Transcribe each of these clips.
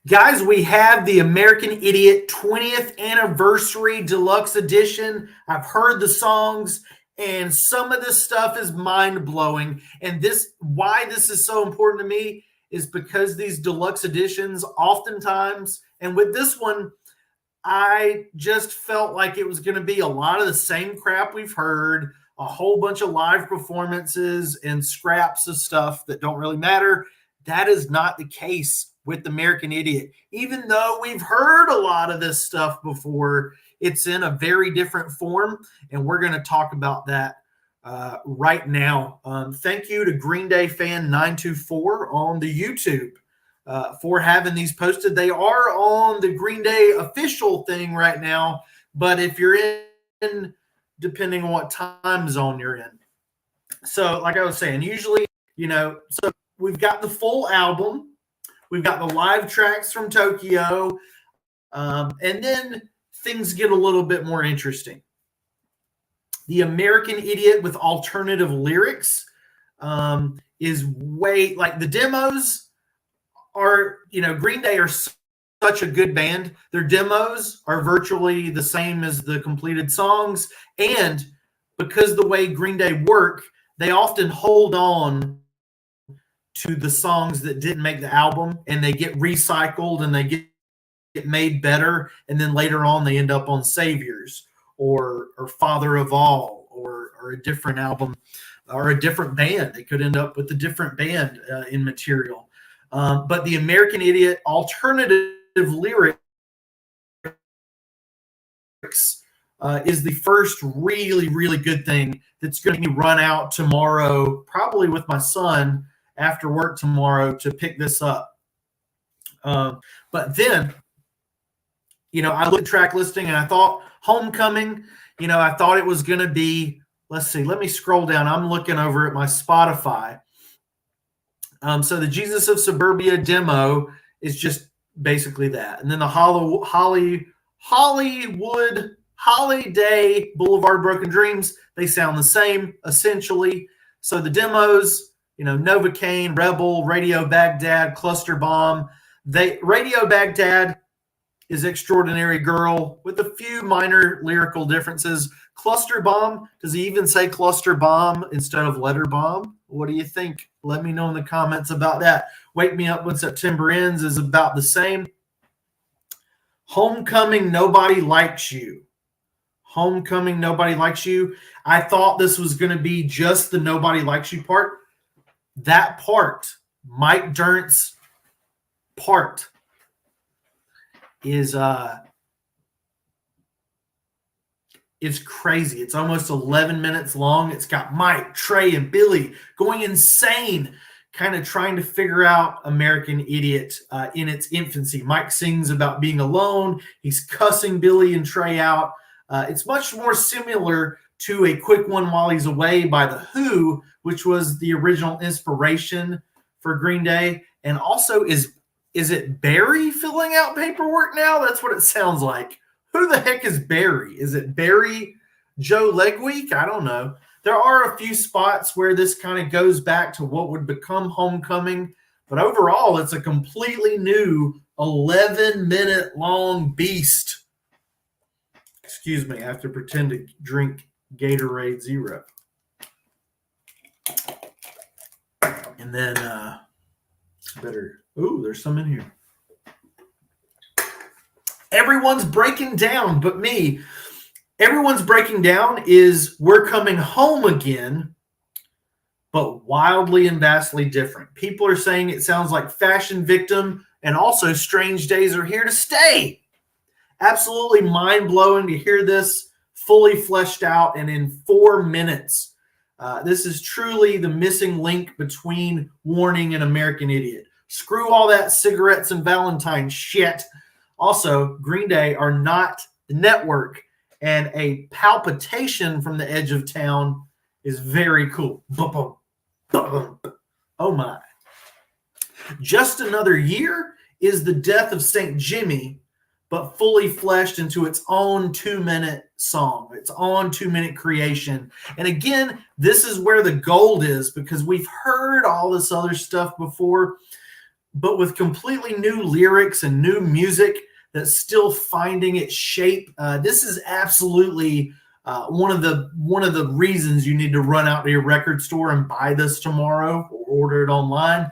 Guys, we have the American Idiot 20th Anniversary Deluxe Edition. I've heard the songs, and some of this stuff is mind-blowing. And why this is so important to me is because these deluxe editions oftentimes, and with this one, I just felt like it was going to be a lot of the same crap we've heard, a whole bunch of live performances and scraps of stuff that don't really matter. That is not the case with American Idiot. Even though we've heard a lot of this stuff before, it's in a very different form, and we're going to talk about that right now. Thank you to Green Day Fan 924 on the YouTube for having these posted. They are on the Green Day official thing right now, but if you're in, depending on what time zone you're in. So, like I was saying, usually, so we've got the full album. We've got the live tracks from Tokyo, and then things get a little bit more interesting. The American Idiot with alternative lyrics is way, like the demos are, Green Day are such a good band. Their demos are virtually the same as the completed songs, and because the way Green Day work, they often hold on to the songs that didn't make the album, and they get recycled and they get made better, and then later on they end up on Saviors or Father of All or a different album or a different band. They could end up with a different band in material. But the American Idiot alternative lyrics is the first really, really good thing that's going to be run out tomorrow, probably with my son after work tomorrow to pick this up. But then, I looked at track listing and I thought Homecoming, I thought it was going to be, let's see, let me scroll down. I'm looking over at my Spotify. So the Jesus of Suburbia demo is just basically that. And then the Hollywood Holiday Boulevard Broken Dreams, they sound the same, essentially. So the demos, Novocaine, Rebel, Radio Baghdad, Cluster Bomb. Radio Baghdad is Extraordinary Girl with a few minor lyrical differences. Cluster Bomb, does he even say Cluster Bomb instead of Letter Bomb? What do you think? Let me know in the comments about that. Wake Me Up When September Ends is about the same. Homecoming, Nobody Likes You. Homecoming, Nobody Likes You. I thought this was going to be just the Nobody Likes You part. That part, Mike Dirnt's part, is crazy. It's almost 11 minutes long. It's got Mike, Trey, and Billy going insane, kind of trying to figure out American Idiot in its infancy. Mike sings about being alone. He's cussing Billy and Trey out. It's much more similar to A Quick One While He's Away by The Who, which was the original inspiration for Green Day. And also, is it Barry filling out paperwork now? That's what it sounds like. Who the heck is Barry? Is it Barry Joe Legweek? I don't know. There are a few spots where this kind of goes back to what would become Homecoming, but overall, it's a completely new 11-minute long beast. Excuse me, I have to pretend to drink Gatorade Zero. And then there's some in here. Everyone's breaking down but me. Everyone's breaking down is We're Coming Home Again, but wildly and vastly different. People are saying it sounds like Fashion Victim and also Strange Days Are Here to Stay. Absolutely mind-blowing to hear this fully fleshed out and in 4 minutes. This is truly the missing link between Warning and American Idiot. Screw all that cigarettes and Valentine shit. Also, Green Day are not the network, and a palpitation from the edge of town is very cool. Oh my. Just Another Year is the death of St. Jimmy, but fully fleshed into its own 2-minute song, its own 2-minute creation. And again, this is where the gold is, because we've heard all this other stuff before. but with completely new lyrics and new music that's still finding its shape. This is absolutely one of the reasons you need to run out to your record store and buy this tomorrow or order it online.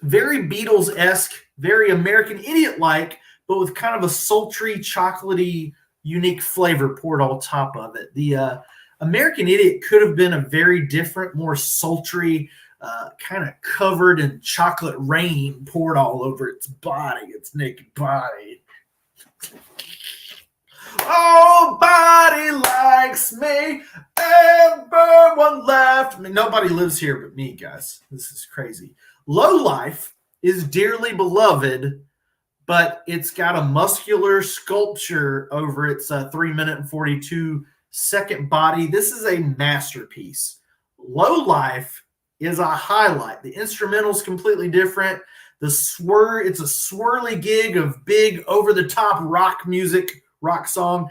Very Beatles-esque, very American Idiot-like, but with kind of a sultry, chocolatey, unique flavor poured on top of it. The American Idiot could have been a very different, more sultry, kind of covered in chocolate rain poured all over its body, its naked body. Oh, body likes me. Everyone left me. Nobody lives here but me, guys. This is crazy. Low Life is dearly beloved, but it's got a muscular sculpture over its 3-minute and 42-second body. This is a masterpiece. Low Life is a highlight. The instrumental is completely different. It's a swirly gig of big over-the-top rock music, rock song.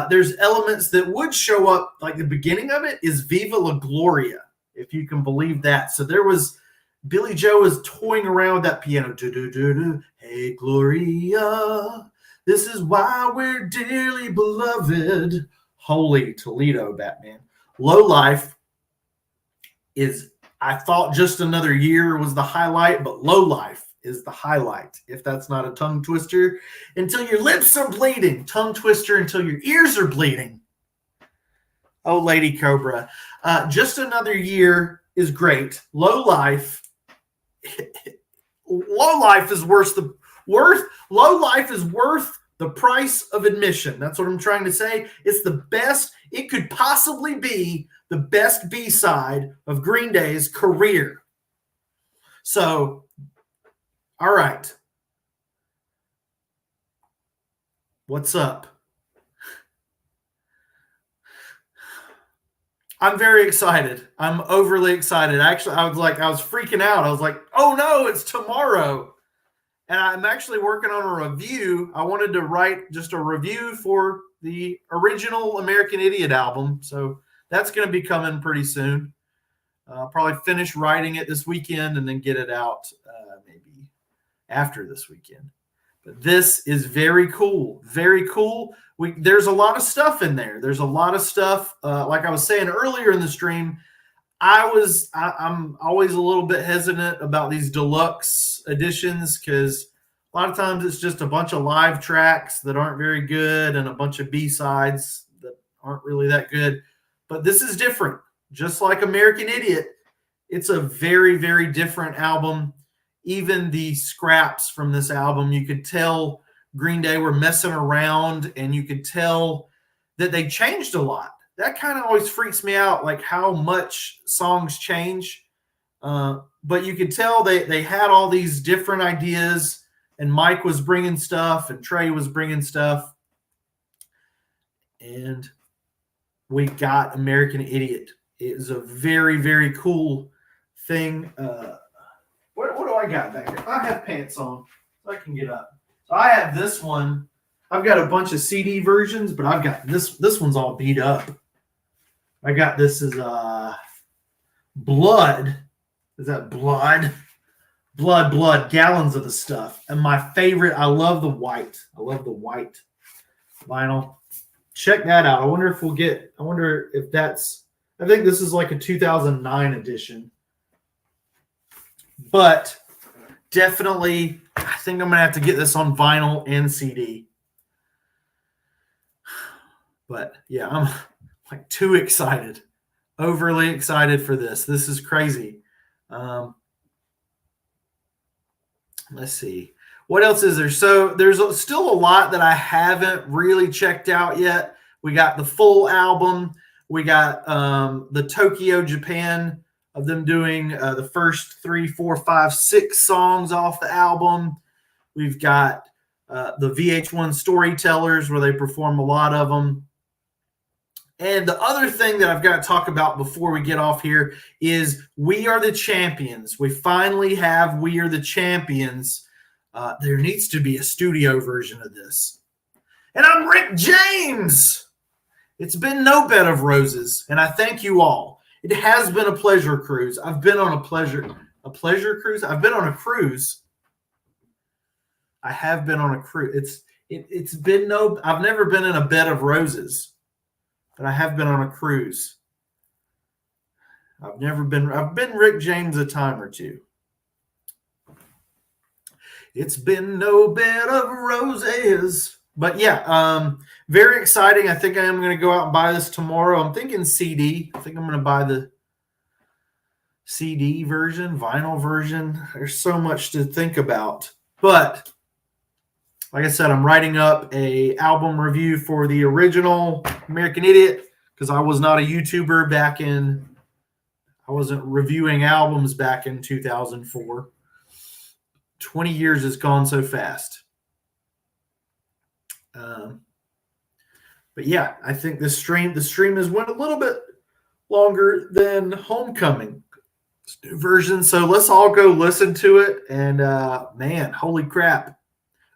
There's elements that would show up, like the beginning of it is Viva La Gloria, if you can believe that. So there was Billy Joe is toying around with that piano. Do-do-do-do. Hey, Gloria, this is why we're dearly beloved. Holy Toledo, Batman. Low Life is, I thought Just Another Year was the highlight, but Low Life is the highlight, if that's not a tongue twister. Until your lips are bleeding. Tongue twister until your ears are bleeding. Oh, Lady Cobra. Just Another Year is great. Low Life is worth the price of admission. That's what I'm trying to say. It's the best. It could possibly be the best B-side of Green Day's career. So, all right. What's up? I'm very excited. I'm overly excited. Actually, I was freaking out. I was like, oh no, it's tomorrow. And I'm actually working on a review. I wanted to write just a review for the original American Idiot album. So that's going to be coming pretty soon. I'll probably finish writing it this weekend and then get it out maybe after this weekend. But this is very cool. Very cool. There's a lot of stuff in there. There's a lot of stuff. Like I was saying earlier in the stream, I'm always a little bit hesitant about these deluxe editions because a lot of times it's just a bunch of live tracks that aren't very good and a bunch of B-sides that aren't really that good. But this is different. Just like American Idiot, it's a very, very different album. Even the scraps from this album, you could tell Green Day were messing around, and you could tell that they changed a lot. That kind of always freaks me out, like how much songs change. But you could tell they had all these different ideas, and Mike was bringing stuff, and Trey was bringing stuff. And we got American Idiot. It is a very, very cool thing. What do I got back there? I have pants on, so I can get up. So I have this one. I've got a bunch of CD versions, but I've got this one's all beat up. I got this as Blood. Is that Blood? Blood, gallons of the stuff. And my favorite, I love the white. I love the white vinyl. Check that out. I wonder if that's, I think this is like a 2009 edition. But definitely, I think I'm going to have to get this on vinyl and CD. But yeah, I'm like too excited. Overly excited for this. This is crazy. Let's see. What else is there? So there's still a lot that I haven't really checked out yet. We got the full album. We got the Tokyo, Japan of them doing the first 3, 4, 5, 6 songs off the album. We've got the VH1 Storytellers where they perform a lot of them. And the other thing that I've got to talk about before we get off here is We Are the Champions. We finally have We Are the Champions. There needs to be a studio version of this. And I'm Rick James. It's been no bed of roses, and I thank you all. It has been a pleasure cruise. I've been on a pleasure cruise. I've been on a cruise. I have been on a cruise. It's been no. I've never been in a bed of roses, but I have been on a cruise. I've been Rick James a time or two. It's been no bed of roses. But yeah, very exciting. I think I am going to go out and buy this tomorrow. I'm thinking CD. I think I'm going to buy the CD version, vinyl version. There's so much to think about. But like I said, I'm writing up a album review for the original American Idiot because I was not a YouTuber I wasn't reviewing albums back in 2004. 20 years has gone so fast. But yeah, I think the stream has went a little bit longer than Homecoming. It's new version, so let's all go listen to it. And man, holy crap!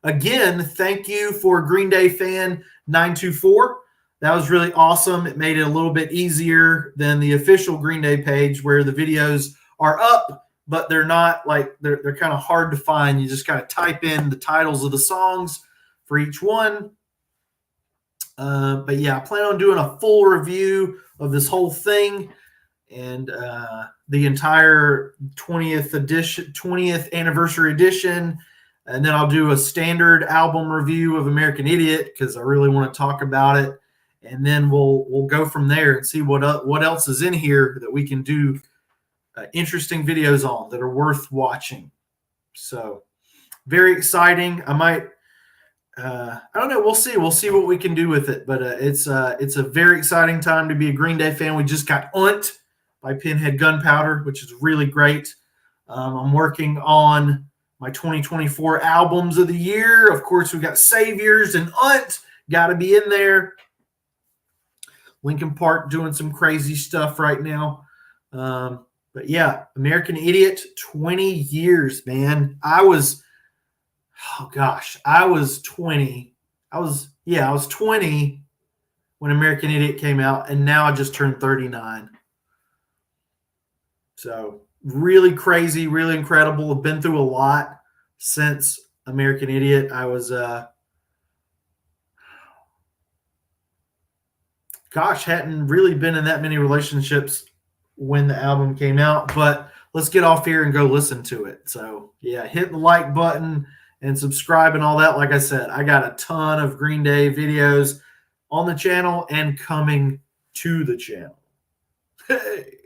Again, thank you for Green Day fan 924. That was really awesome. It made it a little bit easier than the official Green Day page where the videos are up, but they're not like they're kind of hard to find. You just kind of type in the titles of the songs for each one. But yeah, I plan on doing a full review of this whole thing and the entire 20th anniversary edition. And then I'll do a standard album review of American Idiot because I really want to talk about it. And then we'll go from there and see what else is in here that we can do interesting videos on that are worth watching. So very exciting. I might, I don't know. We'll see. We'll see what we can do with it. But it's a very exciting time to be a Green Day fan. We just got Unt by Pinhead Gunpowder, which is really great. I'm working on my 2024 albums of the year. Of course, we got Saviors and Unt. Got to be in there. Linkin Park doing some crazy stuff right now. But yeah, American Idiot, 20 years, man. I was 20. I was 20 when American Idiot came out, and now I just turned 39. So really crazy, really incredible. I've been through a lot since American Idiot. I was hadn't really been in that many relationships when the album came out, but let's get off here and go listen to it. So yeah, hit the like button and subscribe and all that. Like I said, I got a ton of Green Day videos on the channel and coming to the channel. Hey.